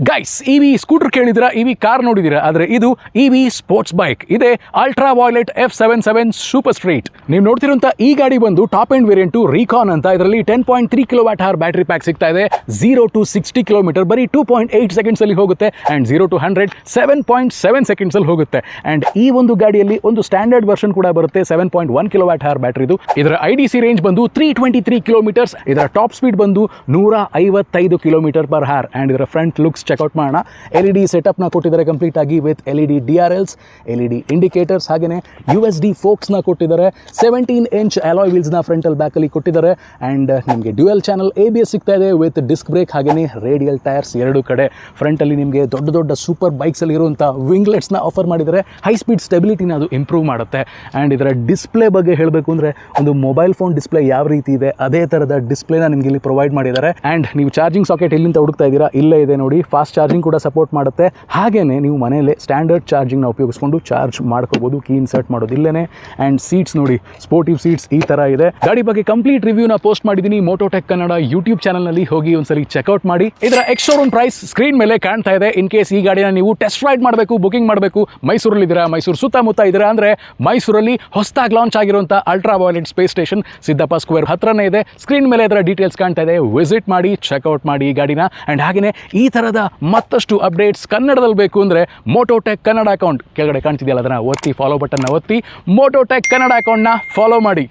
Guys EV scooter ಕೇಳಿದಿರಾ, EV car ನೋಡಿದಿರಾ, ಆದರೆ ಇದು ಇವಿ ಸ್ಪೋರ್ಟ್ಸ್ ಬೈಕ್. ಇದೆ ultra violet F77 super street. ನೀವು ನೋಡ್ತಿರುವಂತ ಈ ಗಾಡಿ ಬಂದು ಟಾಪ್ ಎಂಡ್ ವೇರಿಯಂಟು ರೀಕಾನ್ ಅಂತ. ಇದರಲ್ಲಿ 10.3 kWh ಬ್ಯಾಟರಿ ಪ್ಯಾಕ್ ಸಿಗ್ತಾ ಇದೆ. 0 to 60 ಕಿಲೋಮೀಟರ್ ಬರೀ 2.8 ಸೆಕೆಂಡ್ಸ್ ಅಲ್ಲಿ ಹೋಗುತ್ತೆ. ಅಂಡ್ 0 to 100 7.7 ಸೆಕೆಂಡ್ಸ್ ಅಲ್ಲಿ ಹೋಗುತ್ತೆ. ಅಂಡ್ ಈ ಒಂದು ಗಾಡಿಯಲ್ಲಿ ಒಂದು ಸ್ಟ್ಯಾಂಡರ್ಡ್ ವರ್ಷನ್ ಕೂಡ ಬರುತ್ತೆ. 7.1 kWh ಬ್ಯಾಟರಿದು. ಇದರ IDC ರೇಂಜ್ ಬಂದು 323 ಕಿಲೋಮೀಟರ್ಸ್. ಇದರ ಟಾಪ್ ಸ್ಪೀಡ್ ಬಂದು 155 km/h. ಅಂಡ್ ಇದರ ಫ್ರಂಟ್ ಲುಕ್ಸ್ ಚೆಕ್ಔಟ್ ಮಾಡೋಣ. LED ಸೆಟಪ್ನ ಕೊಟ್ಟಿದ್ದಾರೆ ಕಂಪ್ಲೀಟ್ ಆಗಿ with LED DRLs, LED indicators, ಹಾಗೆಯೇ USD ಫೋಕ್ಸ್ನ ಕೊಟ್ಟಿದ್ದಾರೆ. 17 ಇಂಚ್ ಅಲಾಯ್ ವೀಲ್ಸ್ನ ಫ್ರಂಟಲ್ ಬ್ಯಾಕಲ್ಲಿ ಕೊಟ್ಟಿದ್ದಾರೆ. ಆ್ಯಂಡ್ ನಿಮಗೆ ಡ್ಯುಯಲ್ ಚಾನಲ್ ABS ಸಿಗ್ತಾ ಇದೆ ವಿತ್ ಡಿಸ್ಕ್ ಬ್ರೇಕ್, ಹಾಗೆಯೇ ರೇಡಿಯಲ್ ಟೈರ್ಸ್ ಎರಡು ಕಡೆ. ಫ್ರಂಟಲ್ಲಿ ನಿಮಗೆ ದೊಡ್ಡ ದೊಡ್ಡ ಸೂಪರ್ ಬೈಕ್ಸಲ್ಲಿ ಇರುವಂಥ ವಿಂಗ್ಲೆಟ್ಸ್ನ ಆಫರ್ ಮಾಡಿದ್ದಾರೆ. ಹೈ ಸ್ಪೀಡ್ ಸ್ಟೆಬಿಲಿಟಿನ ಅದು ಇಂಪ್ರೂವ್ ಮಾಡುತ್ತೆ. ಆ್ಯಂಡ್ ಇದರ ಡಿಸ್ಪ್ಲೇ ಬಗ್ಗೆ ಹೇಳಬೇಕು ಅಂದರೆ ಒಂದು ಮೊಬೈಲ್ ಫೋನ್ ಡಿಸ್ಪ್ಲೇ ಯಾವ ರೀತಿ ಇದೆ ಅದೇ ಥರದ ಡಿಸ್ಪ್ಲೇನ ನಿಮಗೆ ಇಲ್ಲಿ ಪ್ರೊವೈಡ್ ಮಾಡಿದ್ದಾರೆ. ಆ್ಯಂಡ್ ನೀವು ಚಾರ್ಜಿಂಗ್ ಸಾಕೆಟ್ ಎಲ್ಲಿಂದ ಹುಡುಕ್ತಾ ಇದ್ದೀರಾ, ಇಲ್ಲೇ ಇದೆ ನೋಡಿ. ಫಾಸ್ಟ್ ಚಾರ್ಜಿಂಗ್ ಕೂಡ ಸಪೋರ್ಟ್ ಮಾಡುತ್ತೆ. ಹಾಗೆಯೇ ನೀವು ಮನೆಯಲ್ಲೇ ಸ್ಟ್ಯಾಂಡರ್ಡ್ ಚಾರ್ಜಿಂಗ್ನ ಉಪಯೋಗಿಸ್ಕೊಂಡು ಚಾರ್ಜ್ ಮಾಡ್ಕೋಬೋದು. ಕೀ ಇನ್ಸರ್ಟ್ ಮಾಡೋದು ಇಲ್ಲೇ. ಆ್ಯಂಡ್ ಸೀಟ್ಸ್ ನೋಡಿ, ಸ್ಪೋರ್ಟಿವ್ ಸೀಟ್ಸ್ ಈ ಥರ ಇದೆ. ಗಾಡಿ ಬಗ್ಗೆ ಕಂಪ್ಲೀಟ್ ರಿವ್ಯೂನ ಪೋಸ್ಟ್ ಮಾಡಿದ್ದೀನಿ ಮೋಟೋಟೆಕ್ ಕನ್ನಡ ಯೂಟ್ಯೂಬ್ ಚಾನಲ್ನಲ್ಲಿ, ಹೋಗಿ ಒಂದ್ಸಲಿ ಚೆಕ್ಔಟ್ ಮಾಡಿ. ಇದರ ಎಕ್ಸ್ ಶೋರೂಮ್ ಪ್ರೈಸ್ ಸ್ಕ್ರೀನ್ ಮೇಲೆ ಕಾಣ್ತಾ ಇದೆ. ಇನ್ ಕೇಸ್ ಈ ಗಾಡಿನ ನೀವು ಟೆಸ್ಟ್ ರೈಡ್ ಮಾಡಬೇಕು, ಬುಕಿಂಗ್ ಮಾಡಬೇಕು, ಮೈಸೂರಲ್ಲಿದ್ದೀರಾ, ಮೈಸೂರು ಸುತ್ತಮುತ್ತ ಇದ್ದೀರಾ ಅಂದರೆ ಮೈಸೂರಲ್ಲಿ ಹೊಸದಾಗಿ ಲಾಂಚ್ ಆಗಿರುವಂಥ ultra violet space station Siddappa square ಹತ್ರನೇ ಇದೆ. ಸ್ಕ್ರೀನ್ ಮೇಲೆ ಇದರ ಡೀಟೇಲ್ಸ್ ಕಾಣ್ತಾ ಇದೆ. ವಿಸಿಟ್ ಮಾಡಿ, ಚೆಕ್ಔಟ್ ಮಾಡಿ ಈ ಗಾಡಿನ. ಆ್ಯಂಡ್ ಹಾಗೆಯೇ ಈ ಥರದ ಮತ್ತಷ್ಟು ಅಪ್ಡೇಟ್ಸ್ ಕನ್ನಡದಲ್ಲಿ ಬೇಕು ಅಂದರೆ ಮೋಟೋಟೆಕ್ ಕನ್ನಡ ಅಕೌಂಟ್ ಕೆಳಗಡೆ ಕಾಣ್ತಿದೆಯಲ್ಲ, ಅದನ್ನು ಒತ್ತಿ, ಫಾಲೋ ಬಟನ್ನ ಒತ್ತಿ ಮೋಟೋಟೆಕ್ ಕನ್ನಡ ಅಕೌಂಟ್ನ ಫಾಲೋ ಮಾಡಿ.